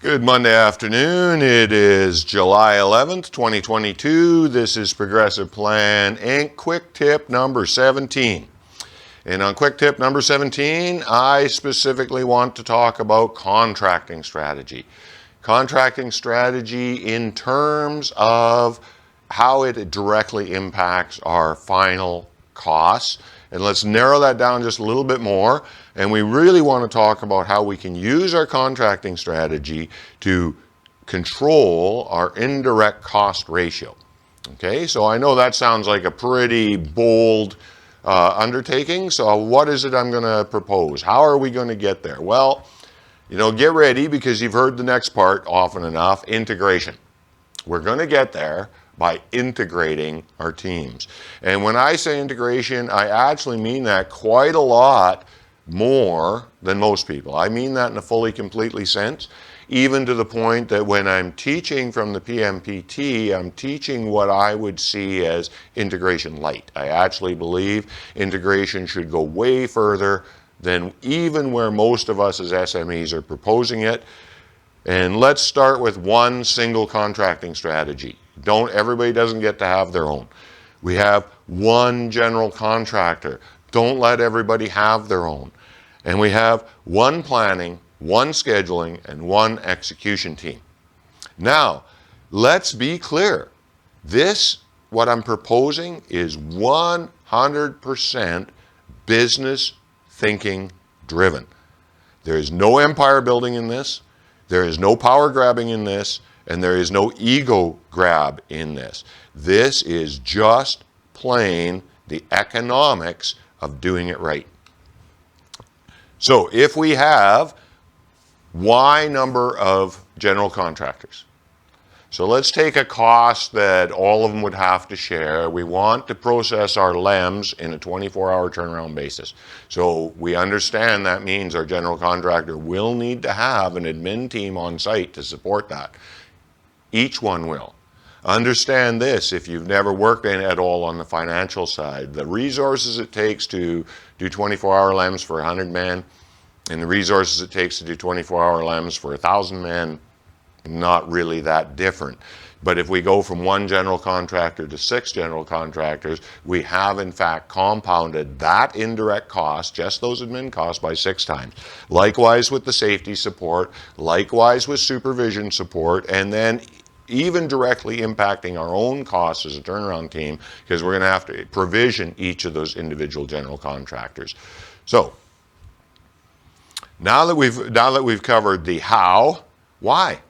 Good Monday afternoon. It is July 11th, 2022. This is Progressive Plan Inc. Quick Tip number 17. And on Quick Tip number 17, I specifically want to talk about contracting strategy. Contracting strategy in terms of how it directly impacts our final costs. And let's narrow that down just a little bit more. And we really want to talk about how we can use our contracting strategy to control our indirect cost ratio. Okay, so I know that sounds like a pretty bold undertaking. So what is it I'm going to propose? How are we going to get there? Well, get ready because you've heard the next part often enough, integration. We're going to get there by integrating our teams. And when I say integration, I actually mean that quite a lot more than most people. I mean that in a fully, completely sense, even to the point that when I'm teaching from the PMPT, I'm teaching what I would see as integration light. I actually believe integration should go way further than even where most of us as SMEs are proposing it. And let's start with one single contracting strategy. Everybody doesn't get to have their own. We have one general contractor. Don't let everybody have their own. And we have one planning, one scheduling, and one execution team. Now, let's be clear. What I'm proposing, is 100% business thinking driven. There is no empire building in this. There is no power grabbing in this, and there is no ego grab in this. This is just plain the economics of doing it right. So if we have Y number of general contractors, so let's take a cost that all of them would have to share. We want to process our LEMs in a 24-hour turnaround basis. So we understand that means our general contractor will need to have an admin team on site to support that. Each one will. Understand this, if you've never worked in at all on the financial side, the resources it takes to do 24-hour LEMs for 100 men and the resources it takes to do 24-hour LEMs for 1,000 men, not really that different. But if we go from one general contractor to 6 general contractors, we have in fact compounded that indirect cost, just those admin costs, by 6 times. Likewise with the safety support, likewise with supervision support, and then even directly impacting our own costs as a turnaround team, because we're going to have to provision each of those individual general contractors. So now that we've covered the how, why?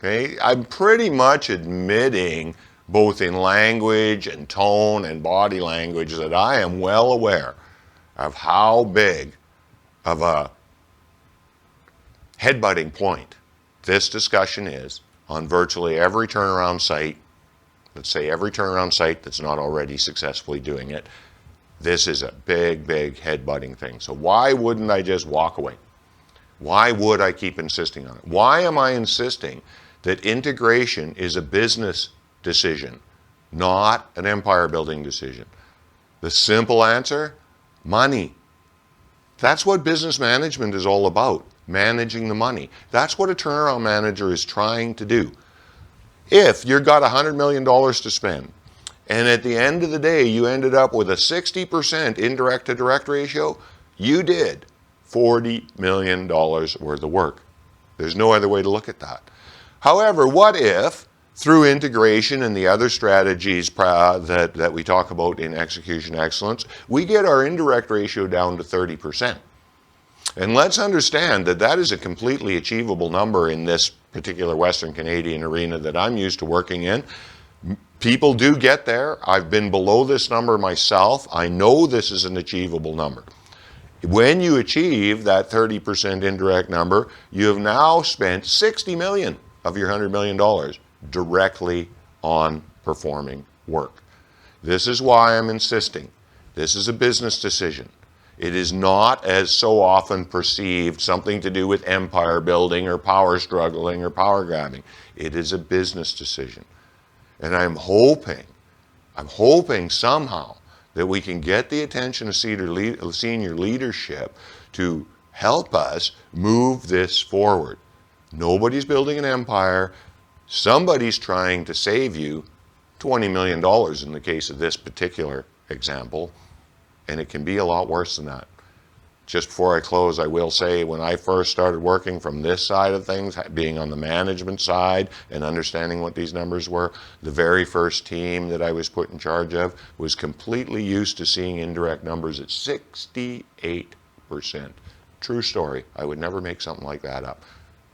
Okay, I'm pretty much admitting, both in language and tone and body language, that I am well aware of how big of a headbutting point this discussion is on virtually every turnaround site. Let's say every turnaround site that's not already successfully doing it. This is a big, big headbutting thing. So why wouldn't I just walk away? Why would I keep insisting on it? Why am I insisting that integration is a business decision, not an empire building decision? The simple answer, money. That's what business management is all about, managing the money. That's what a turnaround manager is trying to do. If you've got $100 million to spend, and at the end of the day you ended up with a 60% indirect to direct ratio, you did $40 million worth of work. There's no other way to look at that. However, what if, through integration and the other strategies that we talk about in execution excellence, we get our indirect ratio down to 30%? And let's understand that that is a completely achievable number in this particular Western Canadian arena that I'm used to working in. People do get there. I've been below this number myself. I know this is an achievable number. When you achieve that 30% indirect number, you have now spent $60 million of your $100 million directly on performing work. This is why I'm insisting. This is a business decision. It is not, as so often perceived, something to do with empire building or power struggling or power grabbing. It is a business decision. And I'm hoping somehow that we can get the attention of senior leadership to help us move this forward. Nobody's building an empire. Somebody's trying to save you $20 million in the case of this particular example, and it can be a lot worse than that. Just before I close, I will say when I first started working from this side of things, being on the management side and understanding what these numbers were, the very first team that I was put in charge of was completely used to seeing indirect numbers at 68%. True story. I would never make something like that up.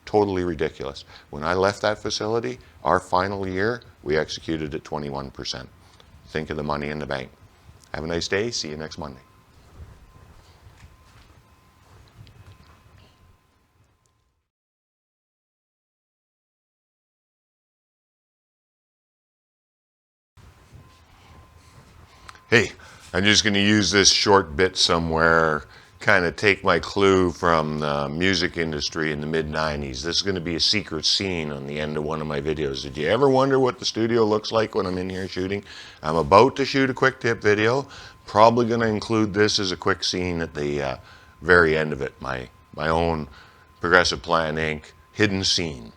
Totally ridiculous. When I left that facility, our final year, we executed at 21%. Think of the money in the bank. Have a nice day. See you next Monday. Hey, I'm just going to use this short bit somewhere, kind of take my clue from the music industry in the mid-90s. This is going to be a secret scene on the end of one of my videos. Did you ever wonder what the studio looks like when I'm in here shooting? I'm about to shoot a quick tip video. Probably going to include this as a quick scene at the very end of it. My own Progressive Plan Inc. hidden scene.